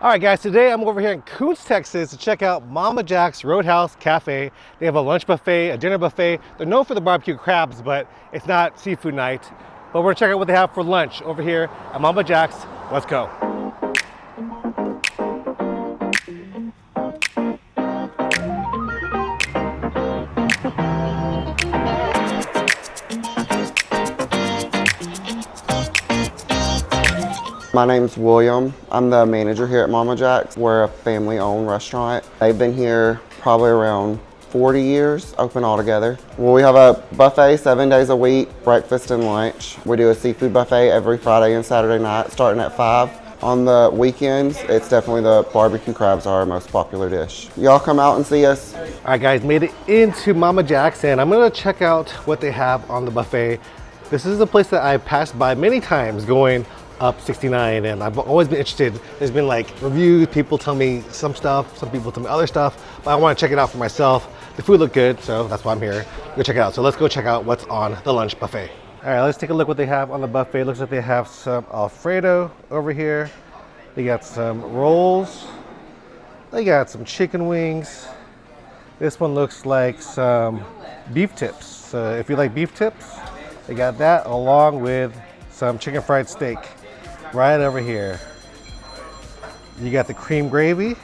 All right, guys, today I'm over here in Koontz, Texas to check out Mama Jack's Roadhouse Cafe. They have a lunch buffet, a dinner buffet. They're known for the barbecue crabs, but it's not seafood night. But we're gonna check out what they have for lunch over here at Mama Jack's. Let's go. My name's William. I'm the manager here at Mama Jack's. We're a family-owned restaurant. They've been here probably around 40 years, open altogether. Well, we have a buffet 7 days a week, breakfast and lunch. We do a seafood buffet every Friday and Saturday night, starting at 5. On the weekends, it's definitely the barbecue crabs are our most popular dish. Y'all come out and see us. All right, guys, made it into Mama Jack's, and I'm gonna check out what they have on the buffet. This is a place that I've passed by many times going up 69, and I've always been interested. There's been like reviews, people tell me some stuff, some people tell me other stuff, but I want to check it out for myself. The food looked good, so that's why I'm here. Go check it out. So let's go check out what's on the lunch buffet. All right, let's take a look what they have on the buffet. Looks like they have some Alfredo over here. They got some rolls. They got some chicken wings. This one looks like some beef tips. So if you like beef tips, they got that along with some chicken fried steak. Right over here. You got the cream gravy,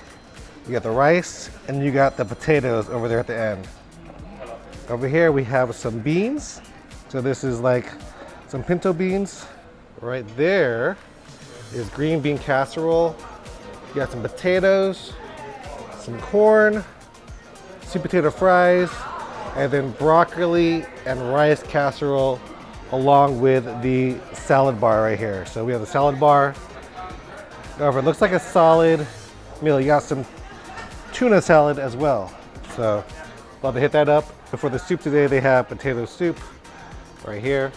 you got the rice, and you got the potatoes over there at the end. Over here we have some beans. So this is like some pinto beans. Right there is green bean casserole. You got some potatoes, some corn, sweet potato fries, and then broccoli and rice casserole along with the salad bar right here. So we have the salad bar. However, it looks like a solid meal. You got some tuna salad as well. So about to hit that up. But for the soup today, they have potato soup right here.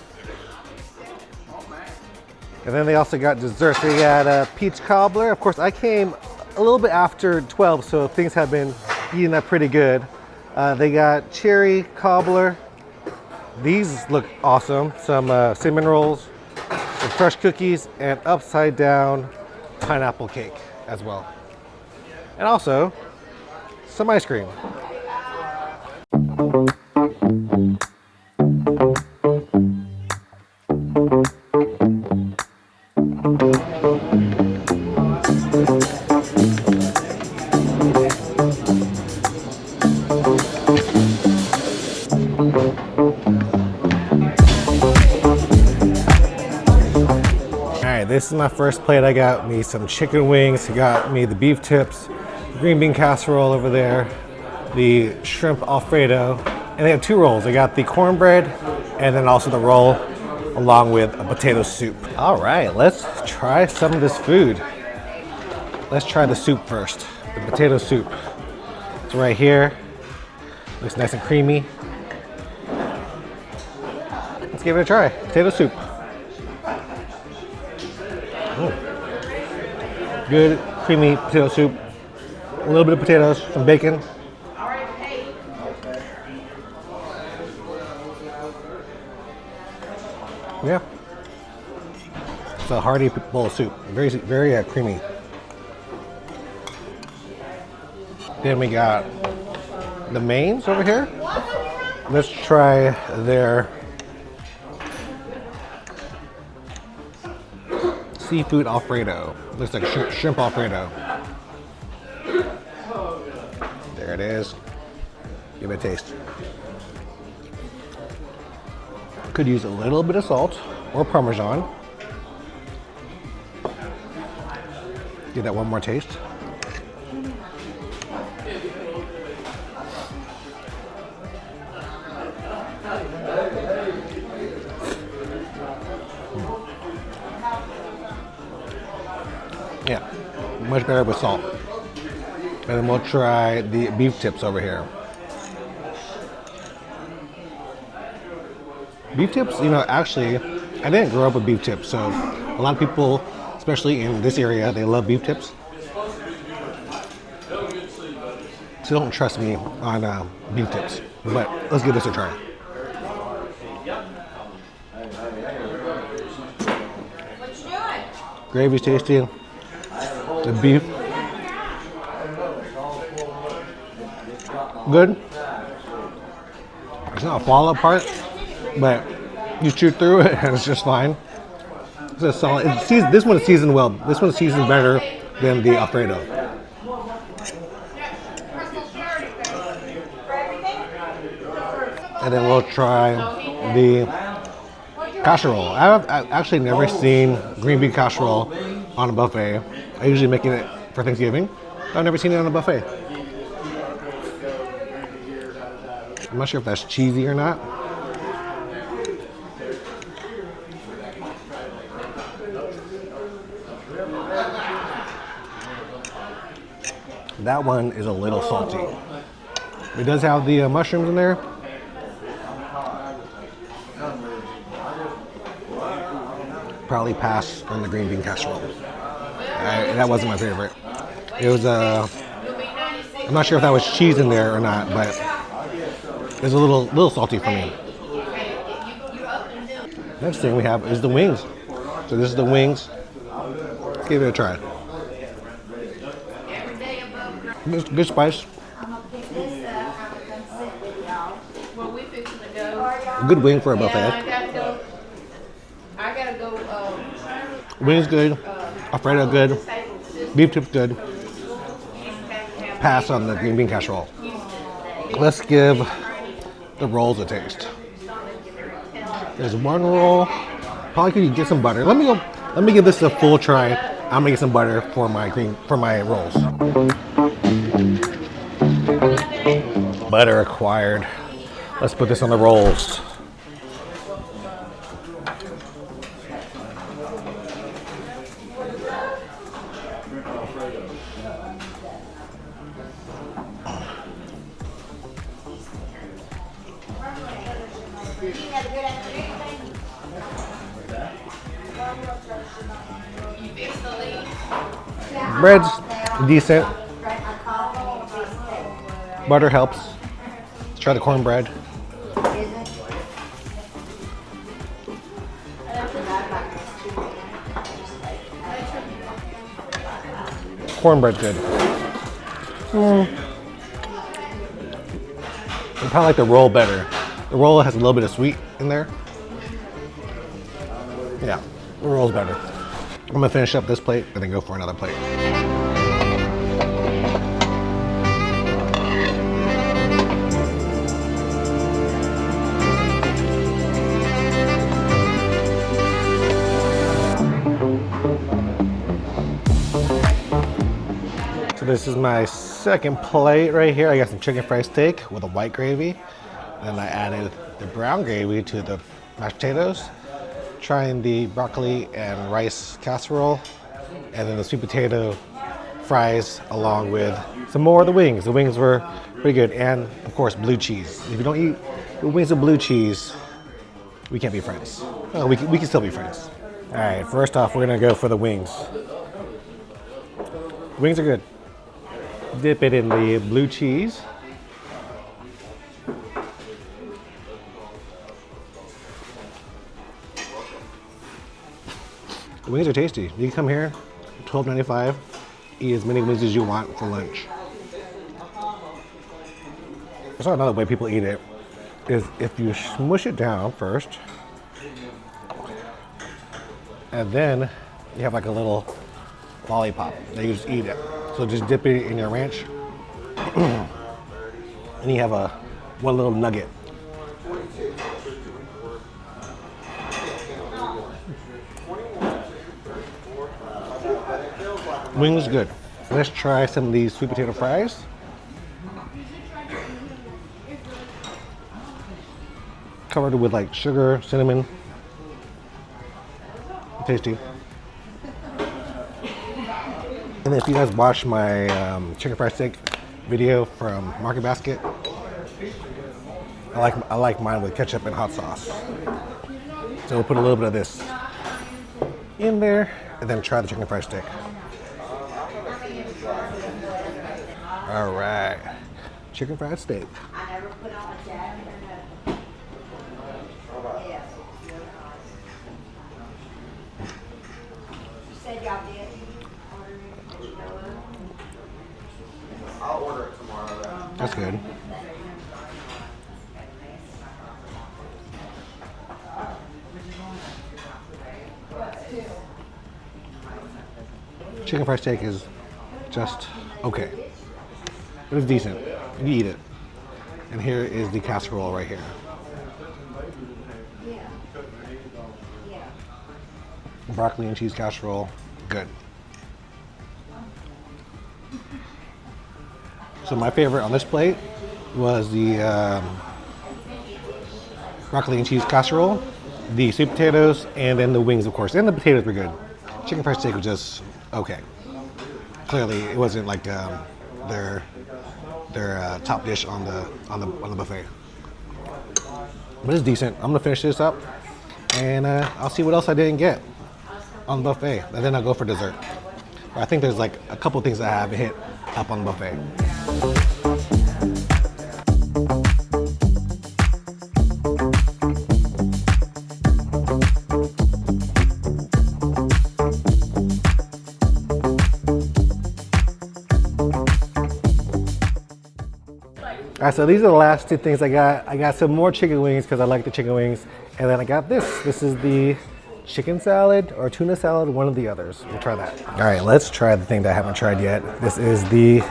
And then they also got desserts. They got a peach cobbler. Of course, I came a little bit after 12, so things have been eating up pretty good. They got cherry cobbler. These look awesome. Some cinnamon rolls, some fresh cookies, and upside down pineapple cake as well. And also some ice cream. This is my first plate. I got me some chicken wings, I got me the beef tips, the green bean casserole over there, the shrimp Alfredo, and they have two rolls. I got the cornbread and then also the roll along with a potato soup. All right, let's try some of this food. Let's try the soup first, the potato soup. It's right here, looks nice and creamy. Let's give it a try, potato soup. Good, creamy potato soup. A little bit of potatoes, some bacon. Yeah. It's a hearty bowl of soup. Very creamy. Then we got the mains over here. Let's try their seafood Alfredo. Looks like shrimp Alfredo. There it is. Give it a taste. Could use a little bit of salt or Parmesan. Give that one more taste. Yeah, much better with salt. And then we'll try the beef tips over here. Beef tips, you know, actually, I didn't grow up with beef tips, so a lot of people, especially in this area, they love beef tips. So don't trust me on beef tips, but let's give this a try. Gravy's tasty. The beef good. It's not a fall apart, but you chew through it and it's just fine. It's a solid. This one's seasoned well. This one's seasoned better than the Alfredo. And then we'll try the casserole. I've actually never seen green bean casserole on a buffet. I usually make it for Thanksgiving. I've never seen it on a buffet. I'm not sure if that's cheesy or not. That one is a little salty. It does have the mushrooms in there. Probably pass on the green bean casserole. That wasn't my favorite. It was I'm not sure if that was cheese in there or not, but it was a little salty for me. Next thing we have is the wings. So this is the wings. Let's give it a try. Good spice. Good wing for a buffet. Wings good. Alfredo good. Beef tips good. Pass on the green bean casserole. Let's give the rolls a taste. There's one roll. Probably could get some butter. Let me give this a full try. I'm gonna get some butter for my rolls. Butter acquired. Let's put this on the rolls. Bread's decent. Butter helps. Let's try the cornbread. Cornbread's good. I kind of like the roll better. The roll has a little bit of sweet in there. Yeah, the roll's better. I'm gonna finish up this plate and then go for another plate. So this is my second plate right here. I got some chicken fried steak with a white gravy. And I added the brown gravy to the mashed potatoes. Trying the broccoli and rice casserole, and then the sweet potato fries along with some more of the wings. The wings were pretty good, and of course blue cheese. If you don't eat the wings with blue cheese, we can't be friends. Oh, we can still be friends. All right, first off, we're gonna go for the wings. Wings are good. Dip it in the blue cheese. The wings are tasty. You can come here, $12.95, eat as many wings as you want for lunch. I saw another way people eat it is if you smush it down first, and then you have like a little lollipop that you just eat it. So just dip it in your ranch, and you have one little nugget. Wings good. Let's try some of these sweet potato fries. Covered with like sugar, cinnamon. Tasty. And if you guys watch my chicken fried steak video from Market Basket, I like mine with ketchup and hot sauce. So we'll put a little bit of this in there and then try the chicken fried steak. All right, chicken fried steak. I never put on a jacket or nothing. Yes. You said y'all did order it? I'll order it tomorrow. That's good. Chicken fried steak is just okay. It is decent. You eat it. And here is the casserole right here. Broccoli and cheese casserole, good. So my favorite on this plate was the broccoli and cheese casserole, the sweet potatoes, and then the wings, of course. And the potatoes were good. Chicken fried steak was just okay. Clearly, it wasn't like their top dish on the buffet. But it's decent. I'm gonna finish this up, and I'll see what else I didn't get on the buffet, and then I'll go for dessert. But I think there's like a couple things that I haven't hit up on the buffet. All right, so these are the last two things I got. I got some more chicken wings because I like the chicken wings, and then I got this. This is the chicken salad or tuna salad, one of the others. We'll try that. All right, let's try the thing that I haven't tried yet. This is the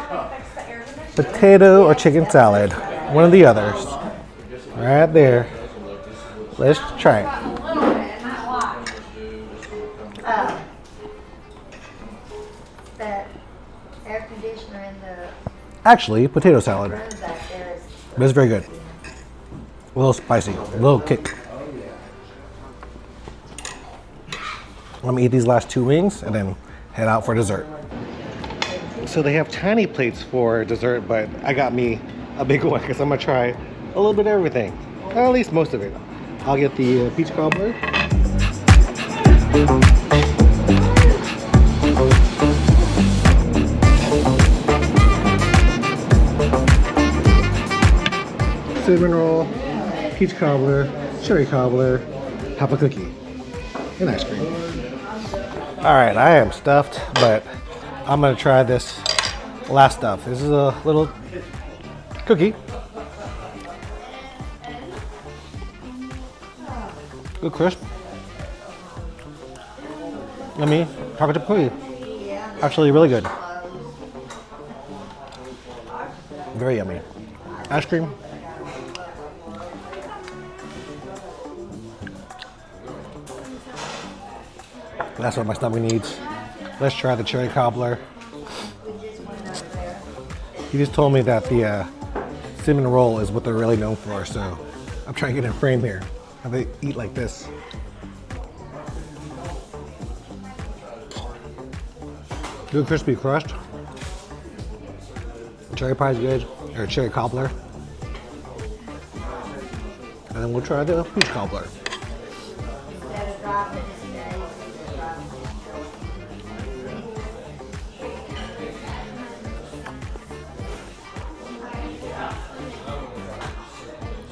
potato or chicken salad, one of the others. Right there. Let's try it. The air conditioner in the Actually, potato salad. room back there is. But it's very good. A little spicy, a little kick. I'm gonna eat these last two wings and then head out for dessert. So they have tiny plates for dessert, but I got me a big one because I'm gonna try a little bit of everything. At least most of it. I'll get the peach cobbler. Cinnamon roll, peach cobbler, cherry cobbler, half a cookie, and ice cream. All right, I am stuffed, but I'm gonna try this last stuff. This is a little cookie. Good crisp. Chocolate chip cookie. Actually really good. Very yummy. Ice cream. That's what my stomach needs. Let's try the cherry cobbler. He just told me that the cinnamon roll is what they're really known for, so I'm trying to get in frame here. How they eat like this. Good crispy crust. Cherry pie is good, or cherry cobbler. And then we'll try the peach cobbler. Instead of dropping it today,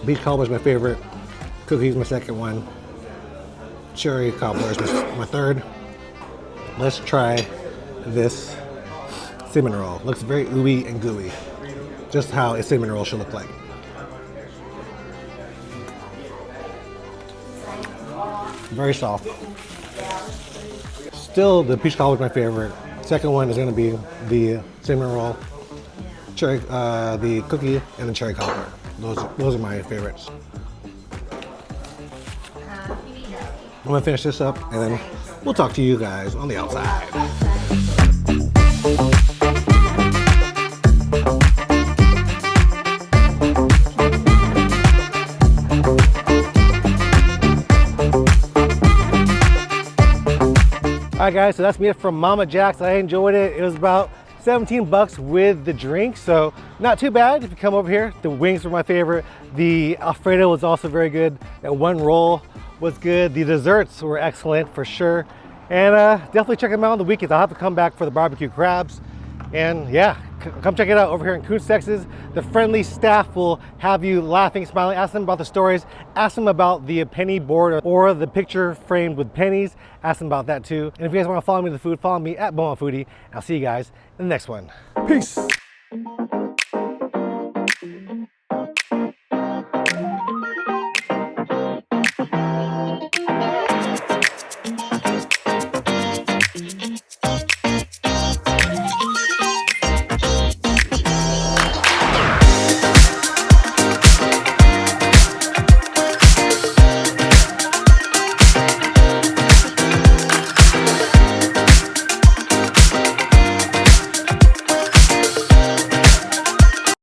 Peach cobbler is my favorite. Cookie is my second one. Cherry cobbler is my third. Let's try this cinnamon roll. Looks very ooey and gooey. Just how a cinnamon roll should look like. Very soft. Still, the peach cobbler is my favorite. Second one is going to be the cinnamon roll, cherry, the cookie, and the cherry cobbler. Those are my favorites. I'm gonna finish this up, and then we'll talk to you guys on the outside. All right, guys, so that's me from Mama Jack's. I enjoyed it. It was about 17 bucks with the drink, so not too bad if you come over here. The wings were my favorite. The Alfredo was also very good. That one roll was good. The desserts were excellent for sure. And definitely check them out on the weekends. I'll have to come back for the barbecue crabs. And yeah, come check it out over here in Kountze, Texas. The friendly staff will have you laughing, smiling. Ask them about the stories. Ask them about the penny board or the picture framed with pennies. Ask them about that too. And if you guys want to follow me to the food, follow me at Beaumont Foodie. I'll see you guys in the next one. Peace.